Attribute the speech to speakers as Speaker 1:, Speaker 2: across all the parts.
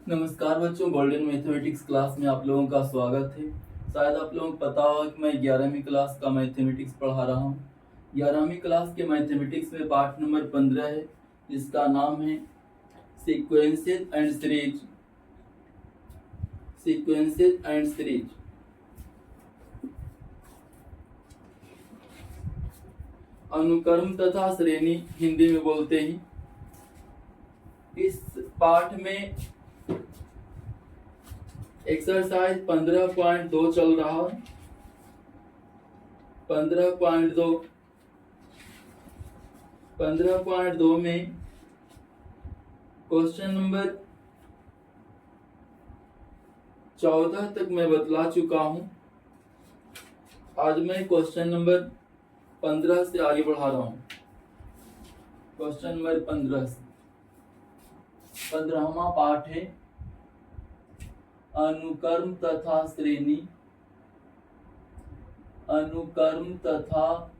Speaker 1: नमस्कार बच्चों, golden mathematics class में आप लोगों का स्वागत है। शायद आप लोगों को पता होगा कि मैं 11वीं क्लास का मैथमेटिक्स पढ़ा रहा हूँ। 11वीं क्लास के मैथमेटिक्स में पाठ नंबर 15 है, जिसका नाम है sequences and series. Sequences and series. अनुक्रम तथा श्रेणी हिंदी में बोलते हैं। इस पाठ में एक्सरसाइज 15.2 चल रहा है। 15.2 में क्वेश्चन नंबर 14 तक मैं बतला चुका हूं। आज मैं क्वेश्चन नंबर 15 से आगे बढ़ा रहा हूं। क्वेश्चन नंबर 15 से 15वां पाठ है अनुक्रम तथा श्रेणी। अनुक्रम तथा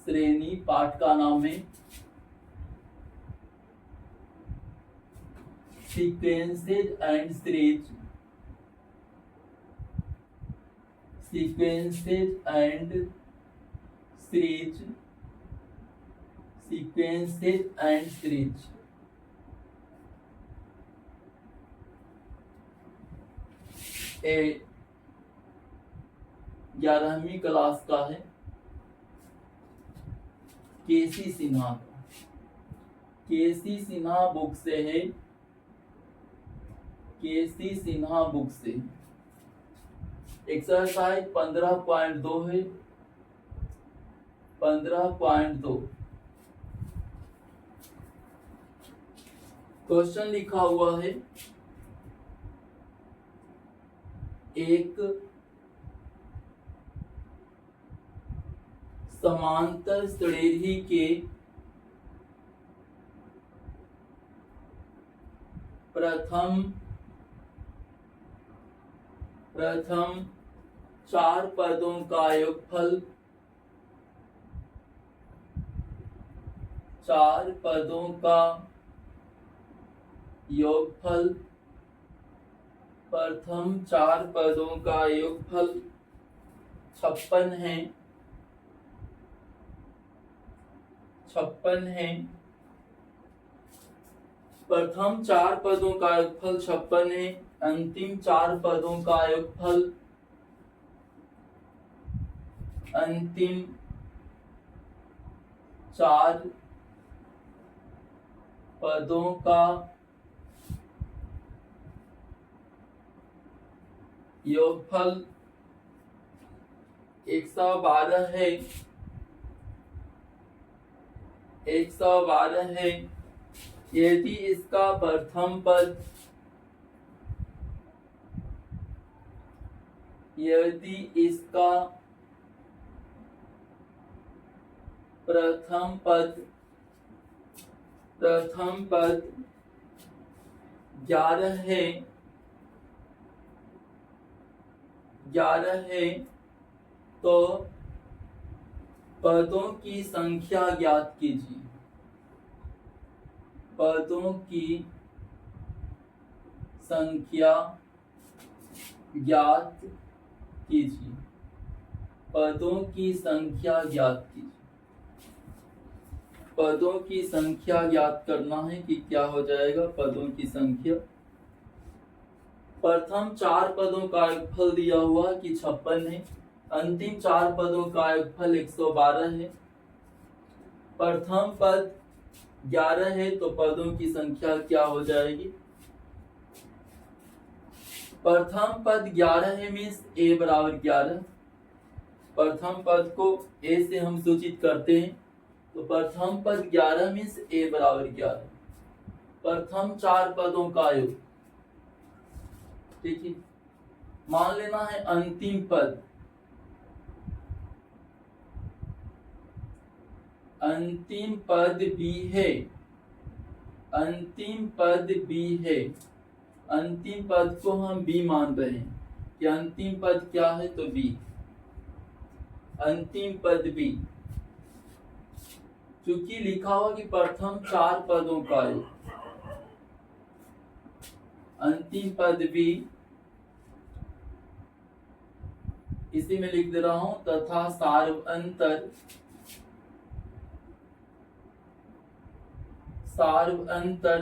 Speaker 1: श्रेणी पाठ का नाम है sequences and series. Sequences and series. Sequences and series. ए 11वीं क्लास का है, केसी सिन्हा का। केसी सिन्हा बुक से है। केसी सिन्हा बुक से एक्सरसाइज 15.2 है। 15.2 क्वेश्चन लिखा हुआ है, एक समांतर श्रेणी के प्रथम 4 पदों का योगफल 4 पदों का योगफल प्रथम 4 पदों का योगफल 56 है। 56 है। प्रथम 4 पदों का योगफल 56 है। अंतिम 4 पदों का योगफल अंतिम 4 पदों का योगफल 112 है। 112 है। यदि इसका प्रथम पद प्रथम पद 11 है। 11 है तो पदों की संख्या ज्ञात कीजिए। पदों की संख्या ज्ञात कीजिए। पदों की संख्या ज्ञात कीजिए। पदों की संख्या ज्ञात करना है कि क्या हो जाएगा। पदों की संख्या, प्रथम 4 पदों का योगफल दिया हुआ कि 56 है। अंतिम 4 पदों का योगफल 112 है। प्रथम पद 11 है तो पदों की संख्या क्या हो जाएगी। प्रथम पद 11 है मीन्स a बराबर 11। प्रथम पद को a से हम सूचित करते हैं, तो प्रथम पद 11 मीन्स a बराबर 11। प्रथम 4 पदों का योग, ठीक है। मान लेना है अंतिम पद। अंतिम पद b है। अंतिम पद b है। अंतिम पद को हम b मान रहे हैं कि अंतिम पद क्या है, तो b। अंतिम पद b, क्योंकि लिखा हुआ कि प्रथम 4 पदों का योग, अंतिम पद भी इसी में लिख दे रहा हूं, तथा सार्वअंतर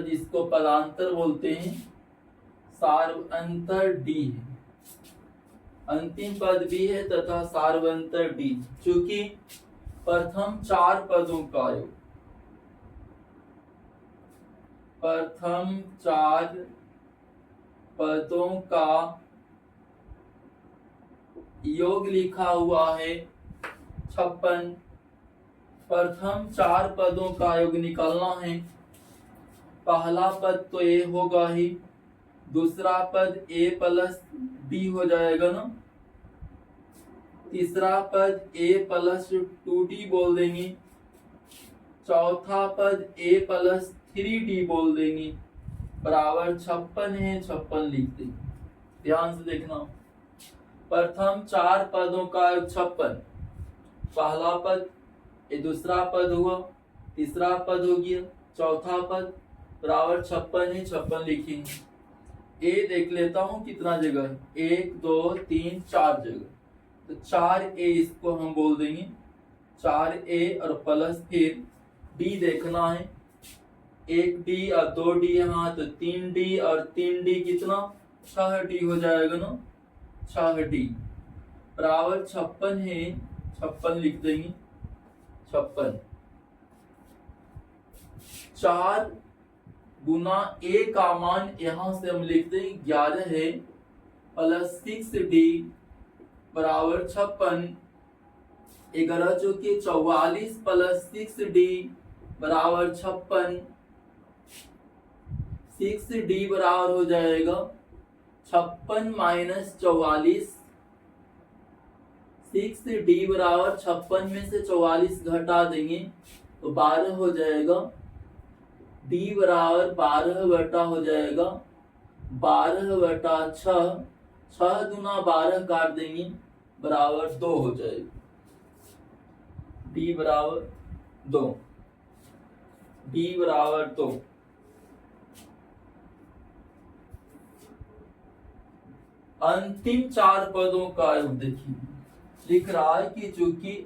Speaker 1: जिसको पदांतर बोलते हैं, सार्वअंतर डी है। अंतिम पद भी है तथा सार्वअंतर डी, चूंकि प्रथम चार पदों का योग, प्रथम चार पदों का योग लिखा हुआ है 56। प्रथम चार पदों का योग निकालना है। पहला पद तो ए होगा ही, दूसरा पद ए प्लस बी हो जाएगा ना, तीसरा पद ए प्लस 2d बोल देंगे, चौथा पद ए प्लस 3d बोल देंगे, बराबर 56 है, 56 लिख देंगे। ध्यान से देखना, प्रथम चार पदों का 56, पहला पद, ये दूसरा पद हुआ, तीसरा पद हो गया, चौथा पद, बराबर 56 है, 56 लिखेंगे। ए देख लेता हूं कितना जगह है, 1 2 3 4 जगह, तो 4a इसको हम बोल देंगे, 4a और प्लस फिर d देखना है, 1d और 2d यहाँ, तो 3d और 3d कितना, 6d हो जाएगा ना, 6d बराबर 56 है, 56 लिख देंगे। 56 4 गुना a का मान यहां से हम लिख देंगे 11 है, प्लस 6d बराबर 56, 11 चौके 44 प्लस 6d बराबर 56, 6d बराबर हो जाएगा 56 माइनस 44, 6d बराबर 56 में से 44 घटा देंगे तो 12 हो जाएगा, d बराबर 12 बटा हो जाएगा 12 बटा 6, 6 दूना 12 काट देंगे बराबर 2 हो जाएगा, d बराबर 2, d बराबर 2। अंतिम चार पदों का योग देखिए, लिख रहा है कि चूंकि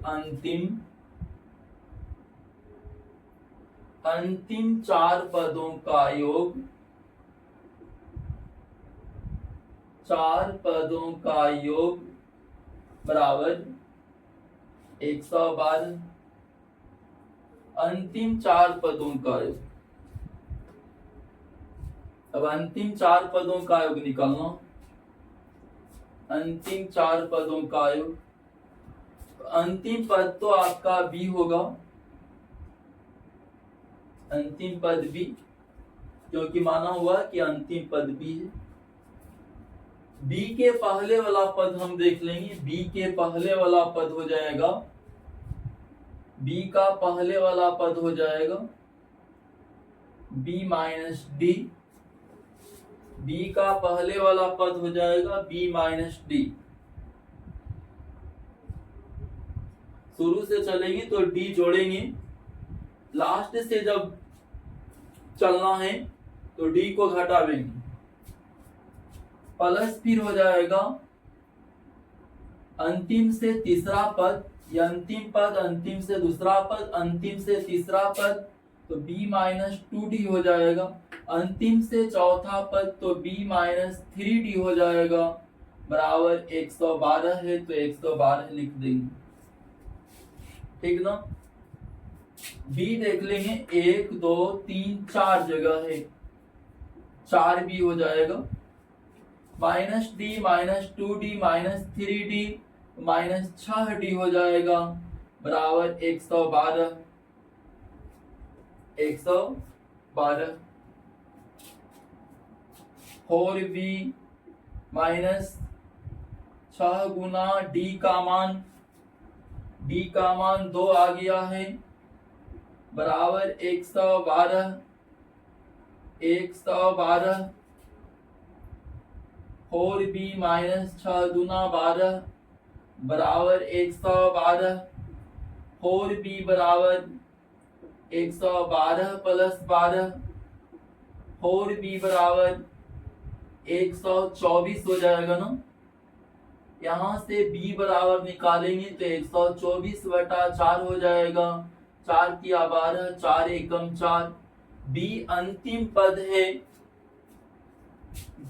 Speaker 1: अंतिम चार पदों का योग, चार पदों का योग बराबर 112, अंतिम चार पदों का योग। अब अंतिम चार पदों का योग निकालना, अंतिम चार पदों का योग, अंतिम पद तो आपका बी होगा, अंतिम पद बी, क्योंकि माना हुआ कि अंतिम पद बी है। बी के पहले वाला पद हम देख लेंगे, बी के पहले वाला पद हो जाएगा, बी का पहले वाला पद हो जाएगा बी माइनस डी, बी का पहले वाला पद हो जाएगा बी माइनस डी। शुरू से चलेंगे तो डी जोड़ेंगे, लास्ट से जब चलना है तो डी को घटावेंगे, प्लस फिर हो जाएगा अंतिम से तीसरा पद, या अंतिम पद, अंतिम से दूसरा पद, अंतिम से तीसरा पद, तो b माइनस 2d हो जाएगा, अंतिम से चौथा पद तो b माइनस 3d हो जाएगा, बराबर 112 है, तो 112 लिख देंगे, ठीक ना। b देख लेंगे, 1 2 3 4 जगह है, 4b हो जाएगा, minus D minus 2d minus 3d minus 6d हो जाएगा, बराबर 112, 112। 4b माइनस 6 गुना d का मान, d का मान 2 आ गया है, बराबर 112, 112। 4b माइनस 6 गुना 12 बराबर 112, 4b बराबर 112 प्लस 12, 4b बराबर 124 हो जाएगा ना। यहाँ से b बराबर निकालेंगे तो 124/4 हो जाएगा। 4 की 12, 4 एकम 4। b अंतिम पद है,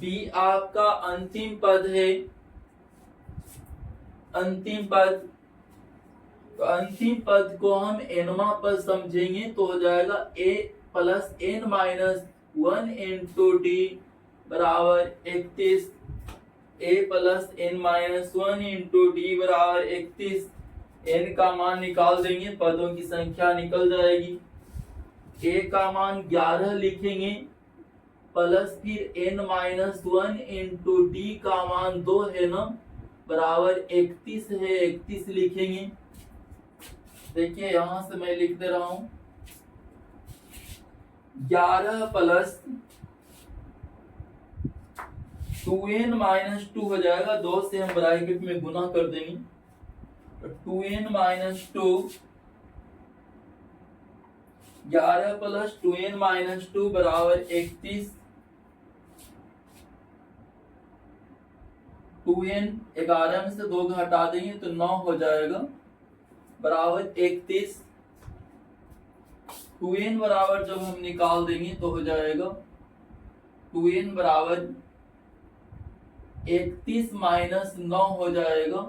Speaker 1: b आपका अंतिम पद है, अंतिम पद। तो अंतिम पद को हम nवां पद समझेंगे तो हो जाएगा a plus n minus 1 into D बराबर 31। a plus n minus 1 into D बराबर 31। n का मान निकाल देंगे, पदों की संख्या निकल जाएगी। a का मान 11 लिखेंगे, प्लस फिर n माइनस 1 इंटू डी का मान 2 है ना, बराबर 31 है, 31 लिखेंगे। देखिए यहां से मैं लिख दे रहा हूं 11 प्लस 2n माइनस 2 हो जाएगा। 2 से हम ब्रैकेट में गुना कर देंगे तो 2n minus 2, 11 plus 2n minus 2 बराबर 31। 2n 11 में से 2 घटा देंगे तो 9 हो जाएगा, बराबर 31। 2n बराबर जब हम निकाल देंगे तो हो जाएगा 2n बराबर 31 माइनस 9 हो जाएगा।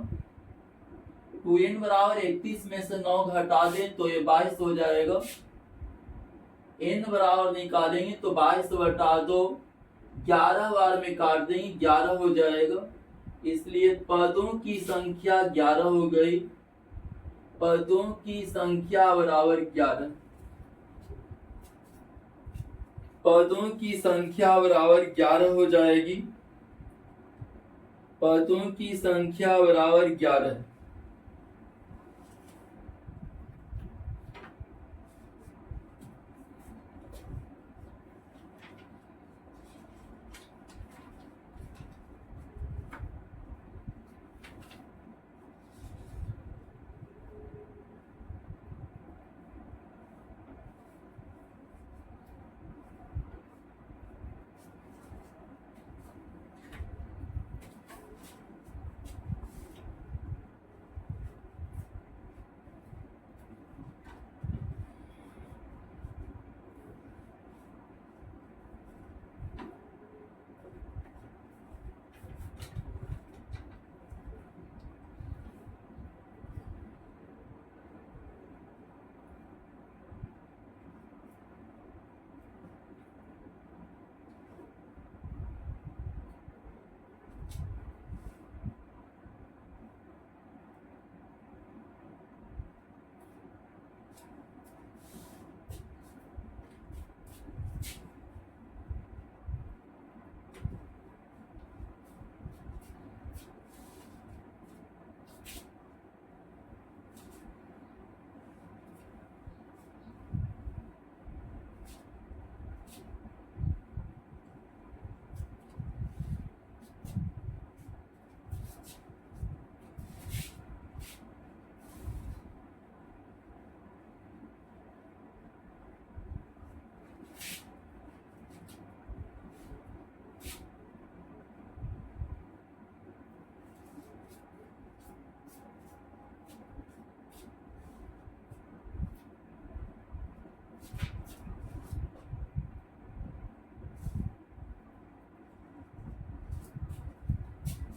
Speaker 1: 2n बराबर 31 में से 9 घटा दें तो ये 22 हो जाएगा। n बराबर निकालेंगे तो 22/2, 11 बार में काट देंगे 11 हो जाएगा। इसलिए पदों की संख्या 11 हो गई। पदों की संख्या बराबर 11। पदों की संख्या बराबर 11 हो जाएगी। पदों की संख्या बराबर 11।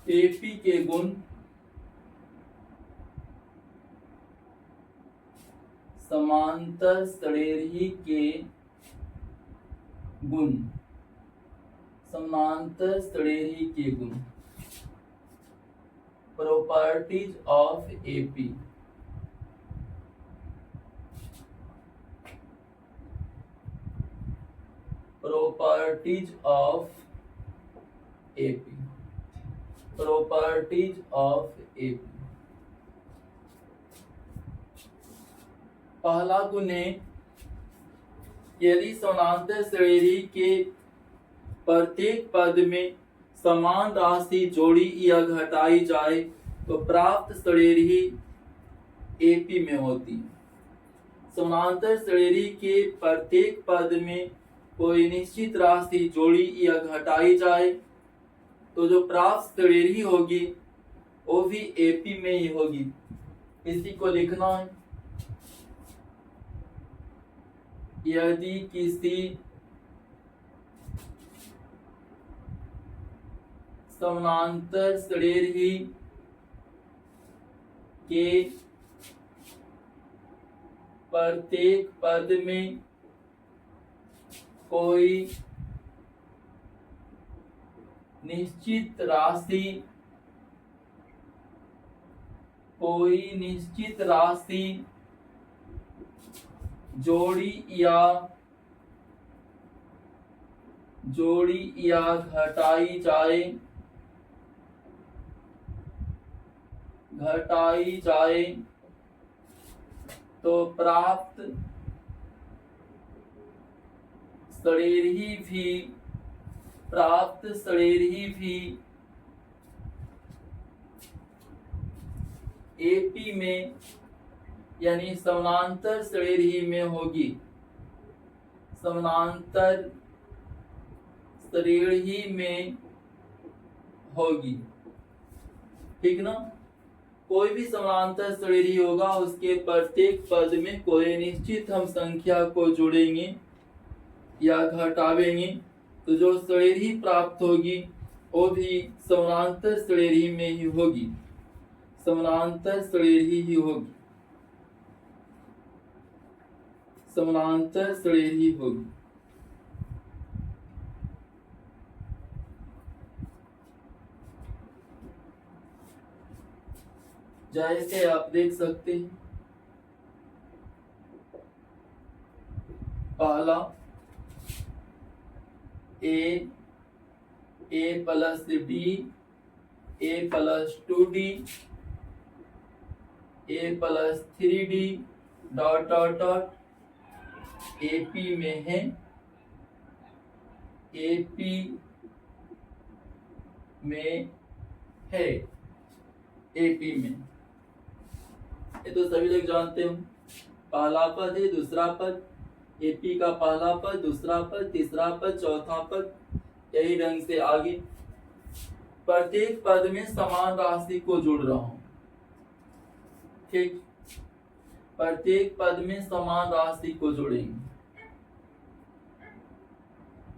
Speaker 1: एपी के गुण समांतर श्रेणी के गुण, समांतर श्रेणी के गुण, properties of AP. Properties of AP, properties of AP. पहला गुण है, यदि समांतर श्रेणी के प्रत्येक पद में समान राशि जोड़ी या घटाई जाए तो प्राप्त श्रेणी एपी में होती है। समांतर श्रेणी के प्रत्येक पद में कोई निश्चित राशि जोड़ी या घटाई जाए तो जो प्राप्त श्रेणी होगी वो भी एपी में ही होगी। इसी को लिखना है। यदि किसी समानांतर श्रेणी के प्रत्येक पद में कोई निश्चित राशि जोड़ी या घटाई जाए तो प्राप्त श्रेणी भी एपी में यानी समानांतर श्रेणी में होगी। समानांतर श्रेणी में होगी, ठीक ना। कोई भी समानांतर श्रेणी होगा, उसके प्रत्येक पद में कोई निश्चित हम संख्या को जोड़ेंगे या घटावेंगे, तो जो श्रेणी प्राप्त होगी वो भी समानांतर श्रेणी में ही होगी। समानांतर श्रेणी ही होगी, समानांतर श्रेणी होगी। जैसे आप देख सकते हैं, पहला a plus d, a plus 2d, a plus 3d dot dot dot AP में है। एपी में है, एपी में। ये तो सभी लोग जानते हो। पहला पद है, दूसरा पद, एपी का पहला पद, दूसरा पद, तीसरा पद, चौथा पद, यही ढंग से आगे। प्रत्येक पद में समान राशि को जोड़ रहा हूं, ठीक। प्रत्येक पद में समान राशि को जोड़ेंगे।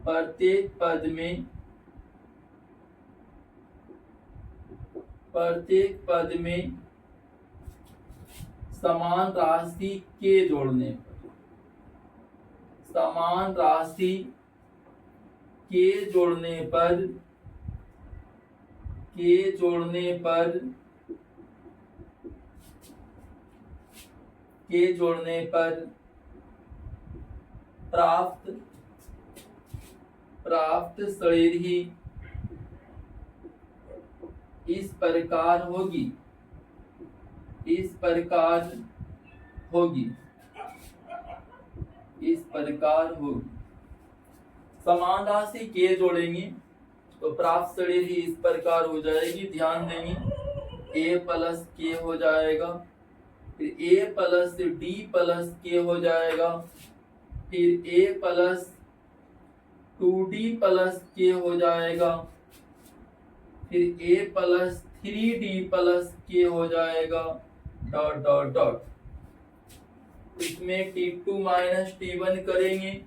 Speaker 1: प्रत्येक पद में समान राशि के जोड़ने पर, समान राशि के जोड़ने पर प्राप्त श्रेणी इस प्रकार होगी। समान राशि के जोड़ेंगे तो प्राप्त श्रेणी इस प्रकार हो जाएगी। ध्यान देंगे, ए प्लस के हो जाएगा, फिर ए प्लस डी प्लस के हो जाएगा, फिर ए प्लस 2d प्लस के हो जाएगा, फिर ए प्लस 3d प्लस के हो जाएगा, डॉट डॉट डॉट। इसमें T2 माइनस T1 करेंगे।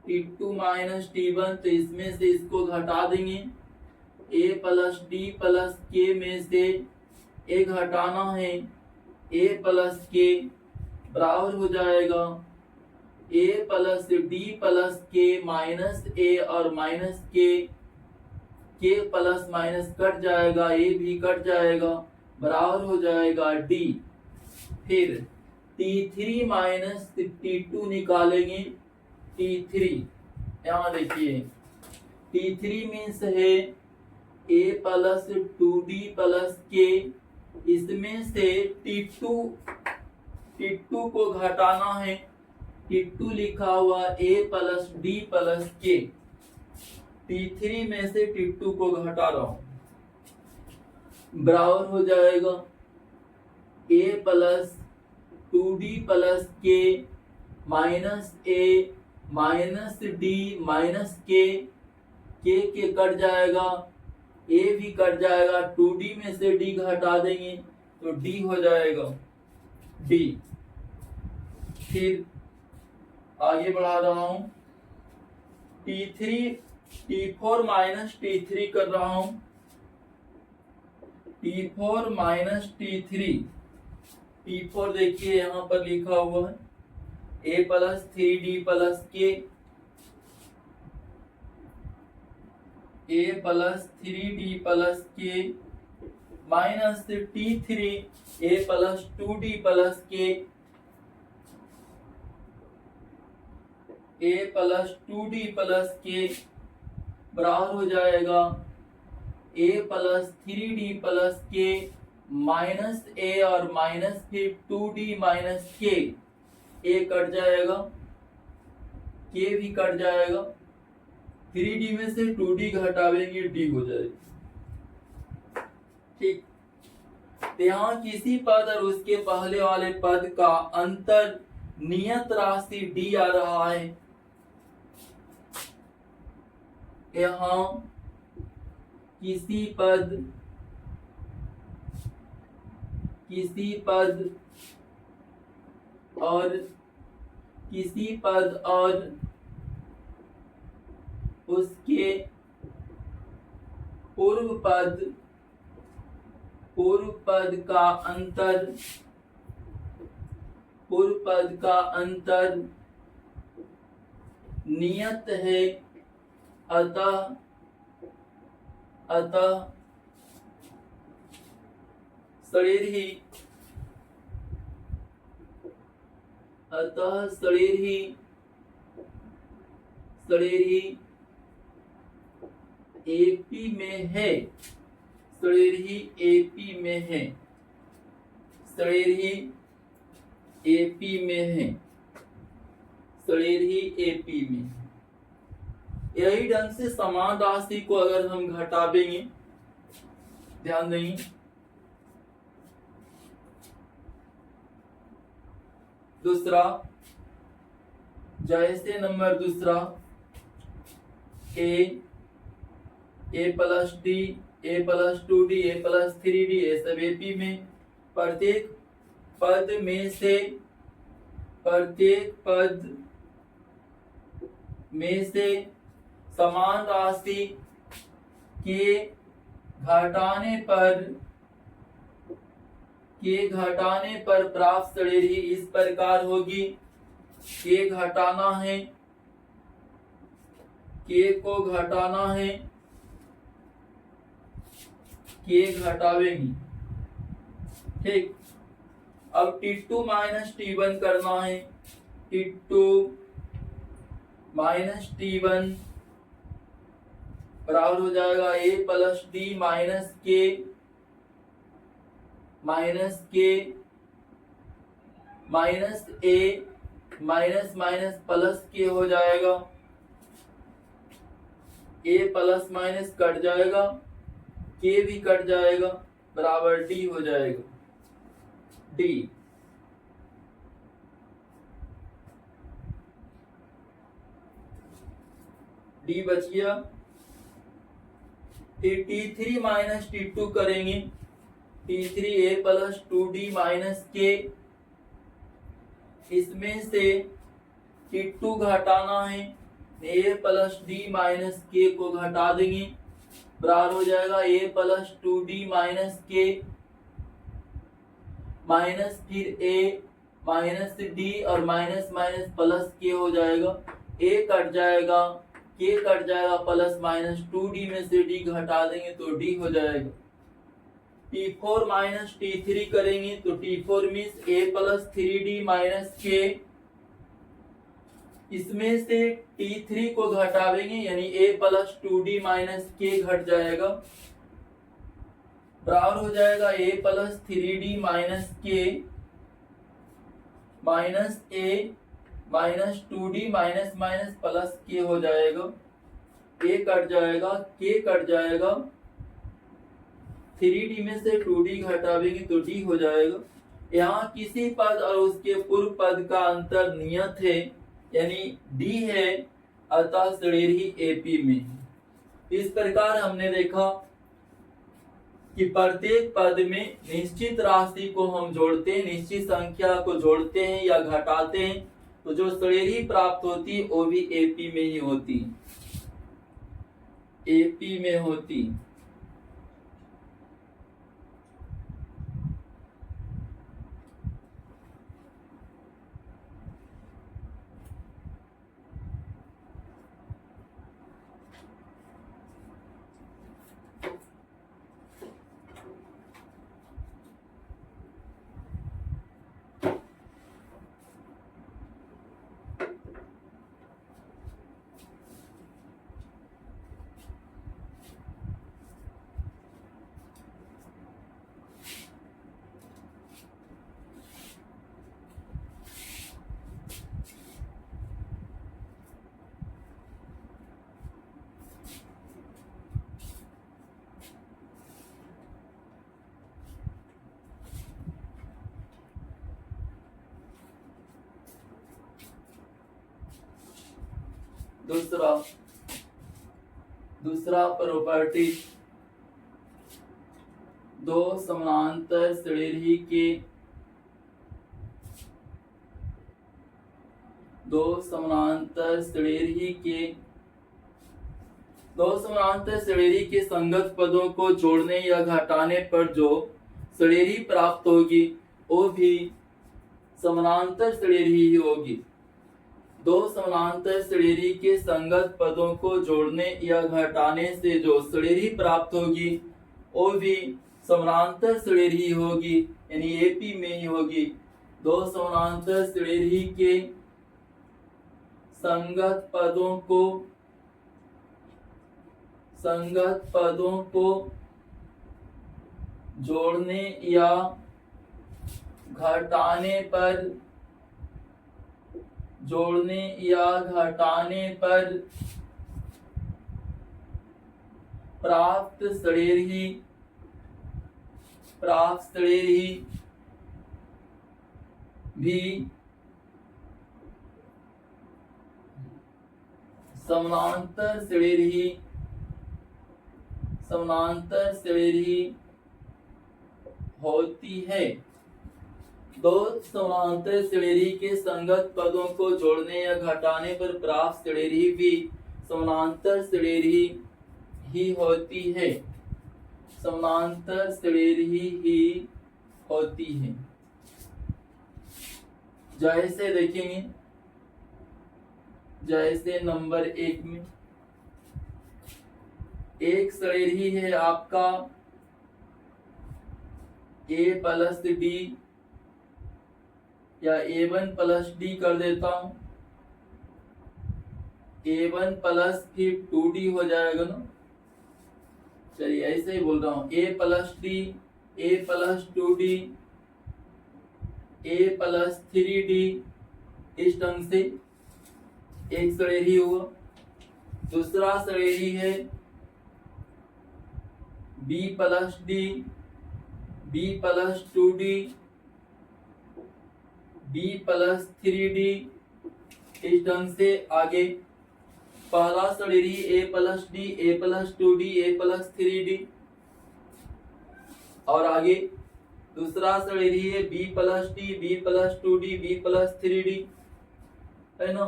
Speaker 1: T2 माइनस T1, तो इसमें से इसको घटा देंगे। a प्लस डी प्लस के में से ए घटाना है, a प्लस के बराबर हो जाएगा a प्लस डी प्लस के माइनस ए, और माइनस के प्लस माइनस कट जाएगा, a भी कट जाएगा, बराबर हो जाएगा d। फिर T3 माइनस T2 निकालेंगे। T3 यहाँ देखिए, T3 मीन्स है a प्लस 2d प्लस के, इसमें से T2 को घटाना है। T2 लिखा हुआ a प्लस d प्लस के, T3 में से T2 को घटा रहा हूं, बराबर हो जाएगा a प्लस 2d प्लस के minus a minus d minus के के कट जाएगा, ए भी कट जाएगा, 2d में से d घटा देंगे तो d हो जाएगा d। फिर आगे बढ़ा रहा हूं, T4 माइनस T3 कर रहा हूं, T4 माइनस T3। T4 देखिए यहां पर लिखा हुआ है a plus 3d plus k, a plus 3d plus k minus T3 a plus 2d plus k, a plus 2d plus k बराबर हो जाएगा a plus 3d plus k minus a और माइनस फिर 2d minus k, a cut जाएगा, k भी cut जाएगा, 3d में से 2d घटावेंगे d हो जाएगी। ठीक, तो यहाँ किसी पद और उसके पहले वाले पद का अंतर नियत राशि d आ रहा है। यहाँ किसी पद और उसके पूर्व पद का अंतर नियत है, अतः शरीर ही एपी में है, शरीर ही एपी में है, शरीर ही एपी में है, शरीर ही एपी में है। यही ढंग से समान राशि को अगर हम घटावेंगे, ध्यान देंगे, दूसरा जैसे नंबर दूसरा ए plus d, a plus 2d, a plus 3d, ये सब एपी में, प्रत्येक पद में से समान राशि के घटाने पर प्राप्त श्रेणी इस प्रकार होगी। के घटाना है, के को घटाना है, के घटावेंगी। ठीक, अब T2 माइनस T1 करना है, T2 माइनस T1 बराबर हो जाएगा a प्लस डी माइनस के minus a minus minus plus के हो जाएगा, a प्लस माइनस कट जाएगा, k भी कट जाएगा, बराबर d हो जाएगा d। d बच गया। फिर T3 माइनस T2 करेंगे, T3 a plus 2d minus k, इसमें से T2 घटाना है, a plus d minus k को घटा देंगे, बराबर हो जाएगा a plus 2d minus k minus फिर a माइनस d और माइनस माइनस प्लस k हो जाएगा, a कट जाएगा, k कट जाएगा, प्लस माइनस 2d में से d घटा देंगे तो d हो जाएगा। T4 माइनस T3 करेंगे तो T4 means a plus 3d minus k, इसमें से T3 को घटावेंगे यानी a plus 2d minus k घट जाएगा, बराबर हो जाएगा a plus 3d minus k minus a minus 2d minus minus plus k हो जाएगा, a कट जाएगा, k कट जाएगा, 3d में से 2d घटावेंगे तो d हो जाएगा। यहाँ किसी पद और उसके पूर्व पद का अंतर नियत है यानी d है, अतः श्रेणी ही AP में है। इस प्रकार हमने देखा कि प्रत्येक पद में निश्चित राशि को हम जोड़ते हैं, निश्चित संख्या को जोड़ते हैं या घटाते हैं, तो जो श्रेणी प्राप्त होती है वो भी एपी में ही होती है, एपी में होती। दूसरा प्रॉपर्टी, दो समानांतर श्रेणी के दो समानांतर श्रेणी के संगत पदों को जोड़ने या घटाने पर जो श्रेणी प्राप्त होगी वो भी समानांतर श्रेणी ही होगी। दो समानांतर श्रेणी के संगत पदों को जोड़ने या घटाने से जो श्रेणी प्राप्त होगी वो भी समानांतर श्रेणी होगी, यानी एपी में ही होगी। दो समानांतर श्रेणी के संगत पदों को जोड़ने या घटाने पर प्राप्त श्रेणी भी समानांतर श्रेणी होती है। दो समानांतर श्रेणी के संगत पदों को जोड़ने या घटाने पर प्राप्त श्रेणी भी समानांतर श्रेणी ही होती है, समानांतर श्रेणी ही होती है। जैसे देखेंगे, जैसे नंबर 1 में एक श्रेणी है आपका a प्लस डी या a1 प्लस डी कर देता हूं, a1 प्लस फिर 2d हो जाएगा ना। चलिए ऐसे ही बोल रहा हूं, a plus D, a plus 2d, a plus 3d, इस ढंग से एक श्रेणी हुआ। दूसरा श्रेणी है b plus D, b plus 2d, b plus 3d, इस ढंग से आगे। पहला श्रेणी a plus D, a plus 2d, a plus 3d, और आगे दूसरा श्रेणी है b plus D, b plus 2d, b plus 3d, है ना।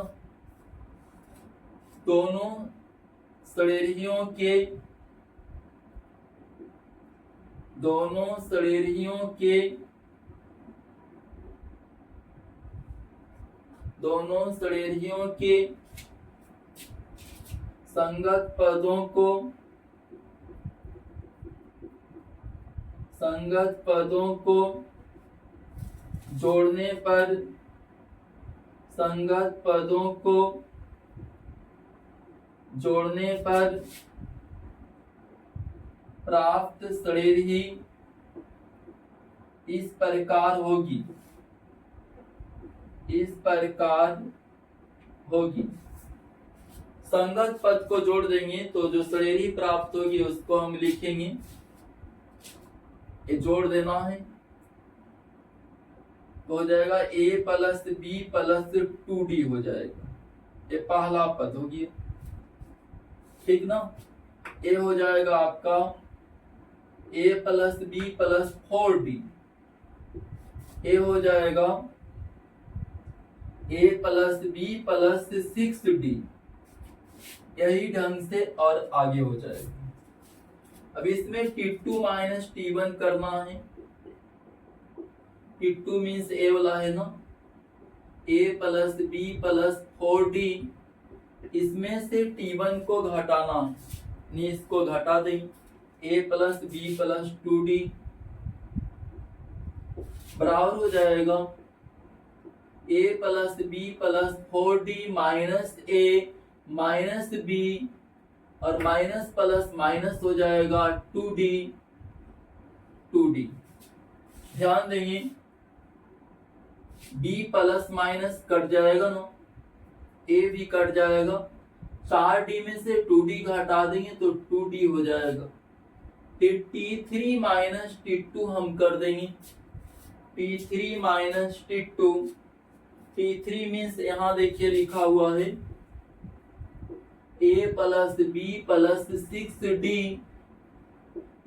Speaker 1: दोनों श्रेणियों के संगत पदों को जोड़ने पर प्राप्त श्रेणी इस प्रकार होगी। संगत पद को जोड़ देंगे तो जो श्रेणी प्राप्त होगी उसको हम लिखेंगे, ये जोड़ देना है तो हो जाएगा a plus B plus 2d हो जाएगा। ये पहला पद हो गया, ठीक ना। ए हो जाएगा आपका ए प्लस बी प्लस 4d, ए हो जाएगा a plus B plus 6d, यही ढंग से और आगे हो जाएगा। अब इसमें T2 माइनस T1 करना है। T2 मीन्स ए वाला है ना, ए प्लस बी प्लस 4d, इसमें से T1 को घटाना है, इसको घटा दें, ए प्लस बी प्लस 2d बराबर हो जाएगा a plus B plus 4d minus A minus b, और माइनस प्लस माइनस हो जाएगा 2d। ध्यान देंगे b प्लस माइनस कट जाएगा ना, a भी कट जाएगा, 4d में से 2d घटा देंगे तो 2d हो जाएगा। फिर T3 माइनस T2 हम कर देंगे, T3 minus T2, T3 means यहाँ देखिए लिखा हुआ है a plus B plus 6d,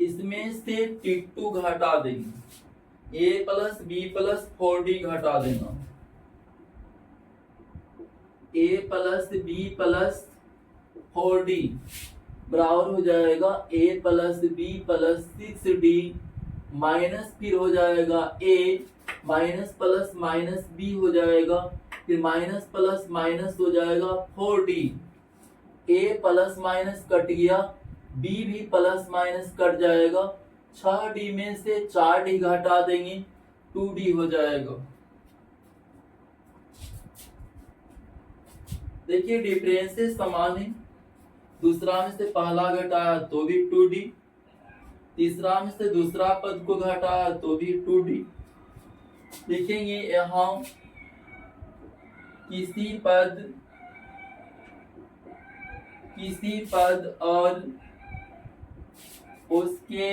Speaker 1: इसमें से T2 घटा देंगे, a plus B plus 4d घटा देना, a plus B plus 4d बराबर हो जाएगा a plus B plus 6d minus फिर हो जाएगा a minus plus minus b हो जाएगा, फिर माइनस प्लस माइनस हो जाएगा 4d, a plus minus cut गया, b भी प्लस माइनस कट जाएगा, 6d में से 4d घटा देंगे 2d हो जाएगा। देखिए डिफरेंसेस समान है, दूसरा में से पहला घटाया तो भी 2d, तीसरा में से दूसरा पद को घटाया तो भी 2d। देखेंगे यहाँ किसी पद और उसके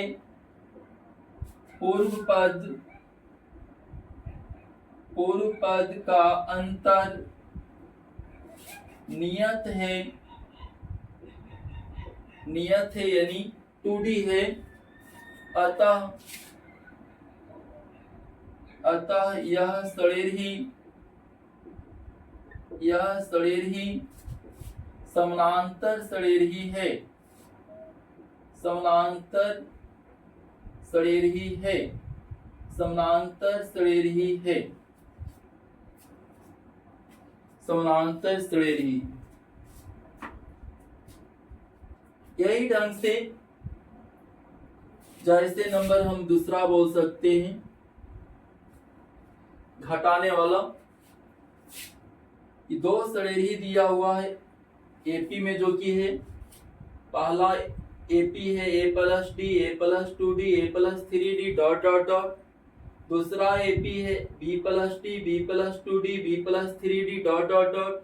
Speaker 1: पूर्व पद का अंतर नियत है यानी 2d है, अतः यह सड़ेरही समानांतर सड़ेरही है, समानांतर सड़ेरही। यही ढंग से जैसे नंबर हम दूसरा बोल सकते हैं घटाने वाला, कि दो सड़ेरही दिया हुआ है एपी में, जो कि है पहला एपी है a plus D, a plus 2d, a plus 3d dot dot dot, दूसरा एपी है b plus D, b plus 2d, b plus 3d dot dot dot.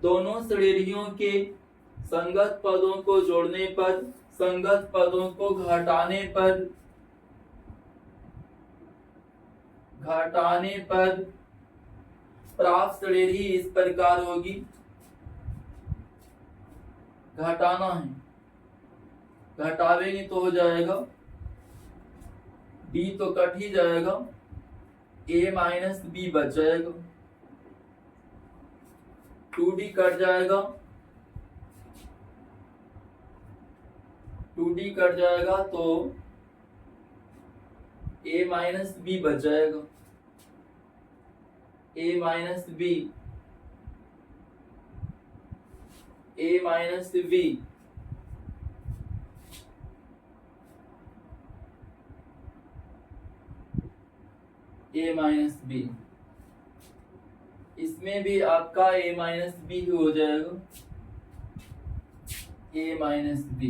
Speaker 1: दोनों सड़ेरहियों के संगत पदों को जोड़ने पर, संगत पदों को घटाने पर प्राप्त सड़ेरही इस प्रकार होगी। घटाना है, घटावेंगे तो हो जाएगा b तो कट ही जाएगा, a माइनस b बच जाएगा, 2d कट जाएगा, 2d कट जाएगा तो a माइनस b बच जाएगा, a minus b, a minus b, a minus b, इसमें भी आपका a माइनस b हो जाएगा, a माइनस b।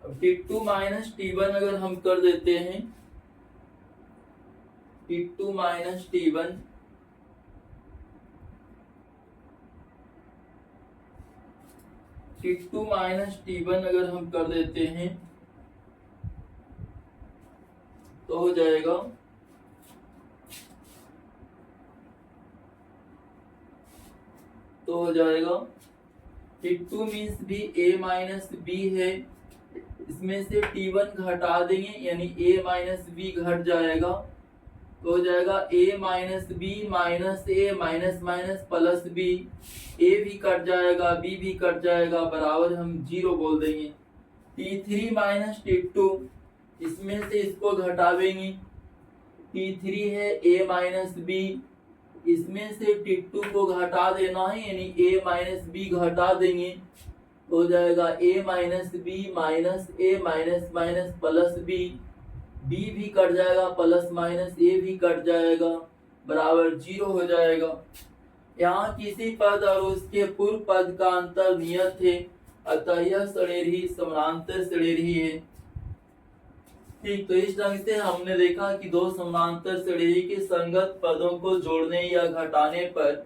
Speaker 1: अब T2 माइनस T1 अगर हम कर देते हैं, T2 minus T1, T2 minus T1 अगर हम कर देते हैं तो हो जाएगा तो हो जाएगा T2 मीन्स भी a माइनस बी है, इसमें से T1 घटा देंगे यानी a माइनस बी घट जाएगा, तो हो जाएगा a minus B minus A minus minus plus B, a भी कट जाएगा b भी कट जाएगा बराबर हम 0 बोल देंगे। T3 माइनस T2, इसमें से इसको घटावेंगे, T3 है a माइनस बी, इसमें से T2 को घटा देना है यानी a माइनस बी घटा देंगे, तो हो जाएगा a minus B minus A minus minus plus B, b भी कट जाएगा प्लस माइनस a भी कट जाएगा बराबर 0 हो जाएगा। यहाँ किसी पद और उसके पूर्व पद का अंतर नियत है, अतः यह श्रेणी समानांतर श्रेणी है। ठीक, तो इस ढंग से हमने देखा कि दो समानांतर श्रेणी के संगत पदों को जोड़ने या घटाने पर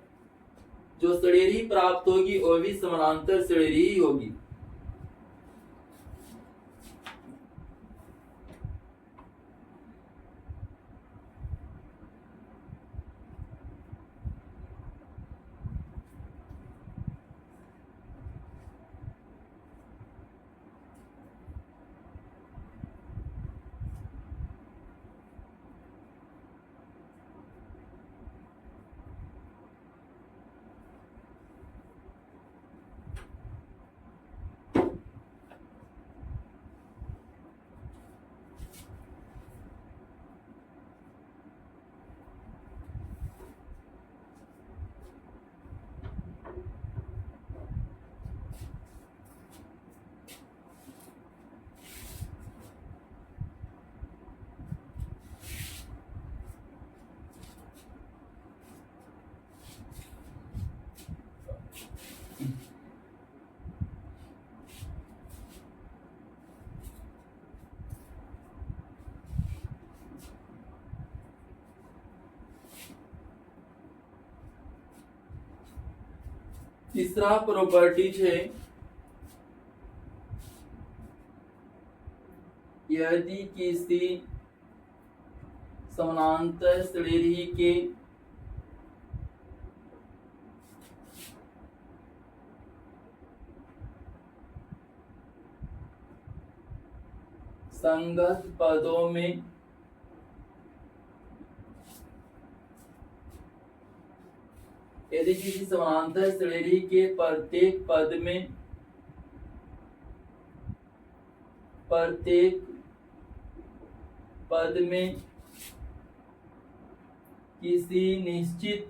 Speaker 1: जो श्रेणी प्राप्त होगी वो भी समानांतर श्रेणी ही होगी। तीसरा प्रॉपर्टीज है, यदि किसी समानांतर श्रेणी के संगत पदों में यदि किसी समानांतर श्रेणी के प्रत्येक पद में किसी निश्चित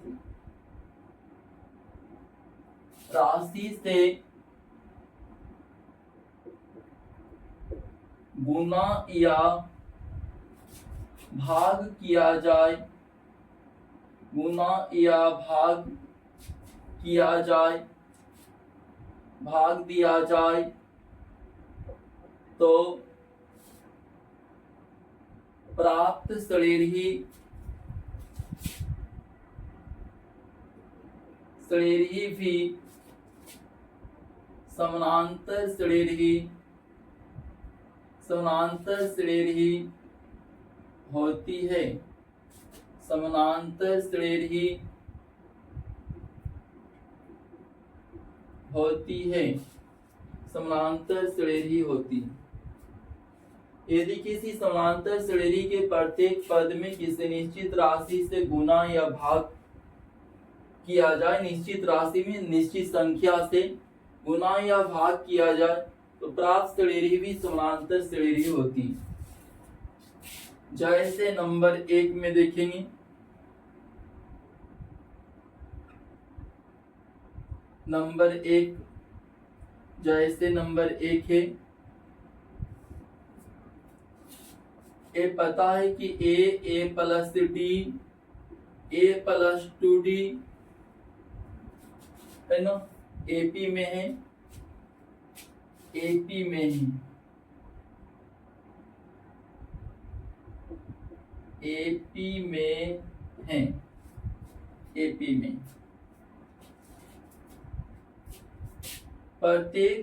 Speaker 1: राशि से गुणा या भाग किया जाए, भाग दिया जाए, तो प्राप्त श्रेणी भी समानांतर श्रेणी होती है, समानांतर श्रेणी होती है। यदि किसी समानांतर श्रेणी के प्रत्येक पद में किसी निश्चित राशि से गुणा या भाग किया जाए, निश्चित राशि में निश्चित संख्या से गुणा या भाग किया जाए, तो प्राप्त श्रेणी भी समानांतर श्रेणी होती है। जैसे नंबर 1 में देखेंगे, नंबर 1 है, ये पता है कि a plus D a plus 2d है ना, AP में है, AP में प्रत्येक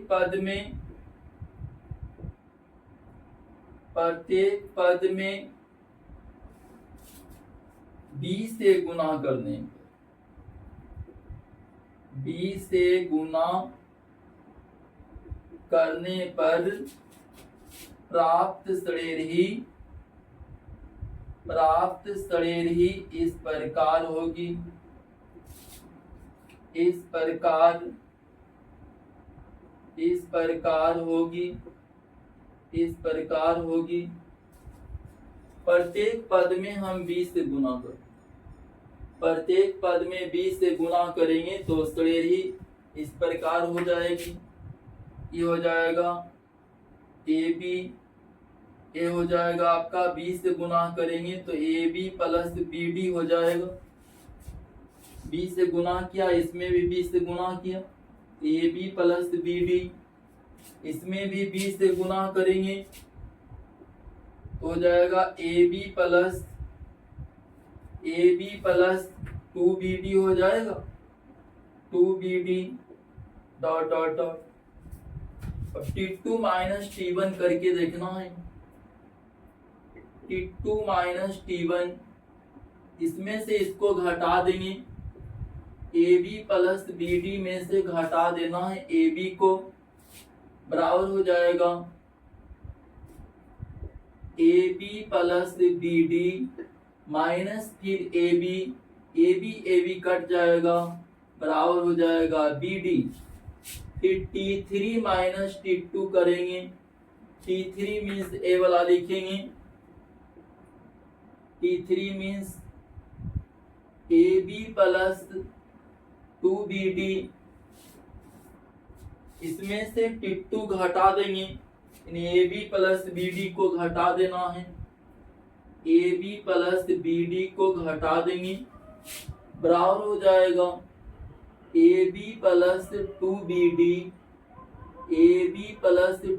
Speaker 1: पद में b से गुणा करने पर बी से गुना करने पर प्राप्त श्रेणी इस प्रकार होगी। प्रत्येक पद में हम 20 से गुना करें। प्रत्येक पद में 20 से गुना करेंगे तो श्रेणी इस प्रकार हो जाएगी। ये हो जाएगा AB, ये हो जाएगा आपका 20 से गुना करेंगे तो AB प्लस BD हो जाएगा। 20 से गुना किया, इसमें भी 20 से गुना किया, AB प्लस BD, इसमें भी 20 से गुना करेंगे तो हो जाएगा AB प्लस 2BD हो जाएगा। 2BD dot dot dot. अब T2 माइनस T1 करके देखना है। T2 माइनस T1, इसमें से इसको घटा देंगे। AB प्लस BD में से घटा देना है AB को, बराबर हो जाएगा AB प्लस BD माइनस फिर AB कट जाएगा, बराबर हो जाएगा BD। फिर T3 माइनस T2 करेंगे। T3 मीन्स ए वाला लिखेंगे। T3 means AB plus 2BD, इसमें से T2 घटा देंगे, यानी AB प्लस BD को घटा देना है। AB प्लस BD को घटा देंगे, बराबर हो जाएगा AB plus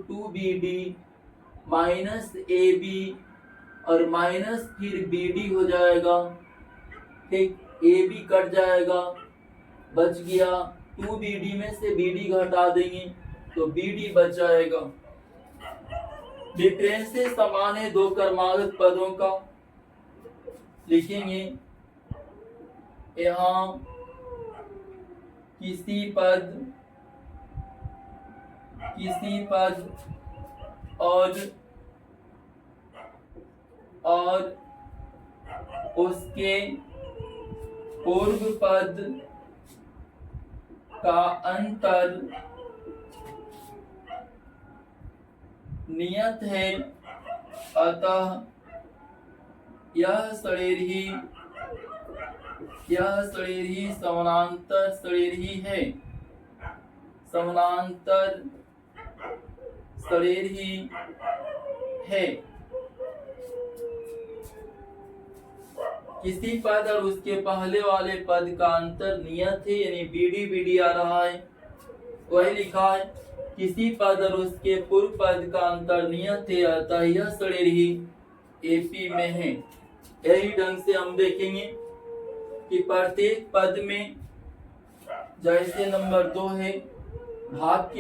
Speaker 1: 2BD minus AB और माइनस फिर BD हो जाएगा। ठीक, AB कट जाएगा, बच गया 2BD में से BD घटा देंगे तो BD बच जाएगा। डिफरेंस से समान है दो क्रमागत पदों का, लिखेंगे यहाँ किसी पद और उसके पूर्व पद का अंतर नियत है, अतः यह श्रेणी समानांतर श्रेणी है। समानांतर श्रेणी है। किसी पद और उसके पहले वाले पद का अंतर नियत है, यानी BD आ रहा है, वही लिखा है। किसी पद और उसके पूर्व पद का अंतर नियत है, अतः यह श्रेणी AP में है। यही ढंग से हम देखेंगे कि प्रत्येक पद में जैसे नंबर 2 है भाग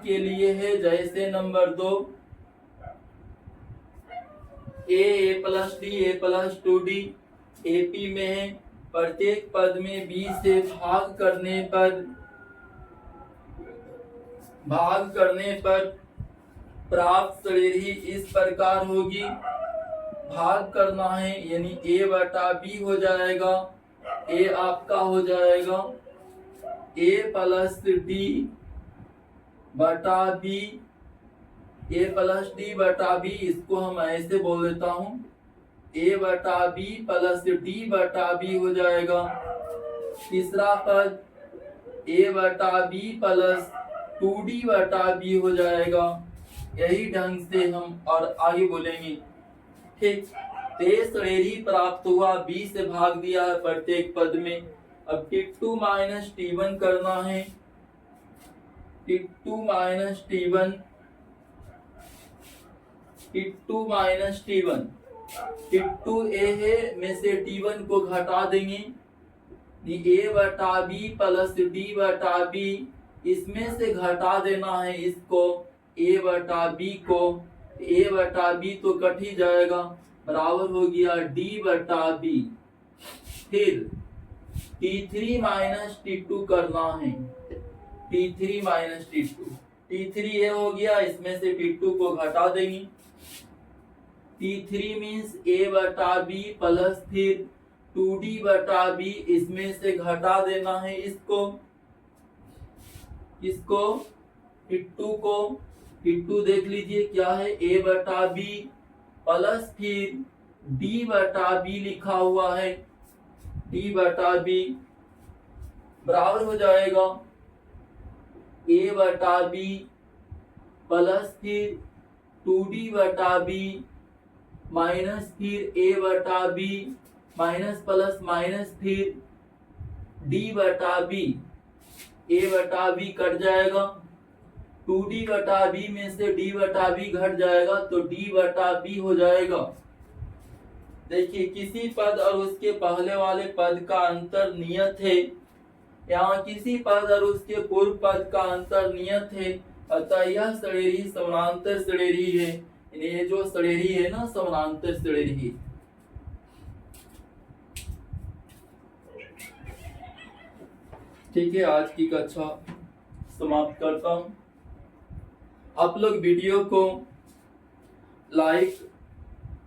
Speaker 1: के लिए है, जैसे number 2 A plus D A plus 2D AP में है। प्रत्येक पद में B से भाग करने पर प्राप्त श्रेणी इस प्रकार होगी। भाग करना है यानी A बटा B हो जाएगा। A आपका हो जाएगा A प्लस D बटा B, A प्लस D बटा B, इसको हम ऐसे बोल देता हूँ A बटा B प्लस D बटा B हो जाएगा। तीसरा पद A बटा B प्लस 2D बटा B हो जाएगा। यही ढंग से हम और आगे बोलेंगे। ठीक, श्रेणी प्राप्त हुआ, B से भाग दिया है प्रत्येक पद में। अब T2 माइनस T1 करना है। T2 minus T1 T2 A है, में से T1 को घटा देंगे। A बटा B प्लस D बटा B, इसमें से घटा देना है इसको A बटा B को। A बटा B तो कट ही जाएगा, बराबर हो गया D बटा B। फिर T3 माइनस T2 करना है। T3 माइनस T2, T3 ये हो गया, इसमें से T2 को घटा देंगे। T3 मीन्स A बटा B प्लस फिर 2D बटा B, इसमें से घटा देना है इसको T2 को। T2 देख लीजिए क्या है, A बटा B प्लस फिर D बटा B लिखा हुआ है, D बटा B बराबर हो जाएगा A बटा B प्लस फिर 2D बटा B माइनस फिर A बटा B माइनस प्लस माइनस फिर D बटा B, A बटा B कट जाएगा, 2D बटा B में से D बटा B घट जाएगा तो D बटा B हो जाएगा। देखिए किसी पद और उसके पहले वाले पद का अंतर नियत है, यहाँ किसी पद और उसके पूर्व पद का अंतर नियत है, अतः यह श्रेणी समानांतर श्रेणी है। ये जो श्रेणी है ना, समानांतर श्रेणी। ठीक है, आज की कक्षा समाप्त करता हूँ। आप लोग वीडियो को लाइक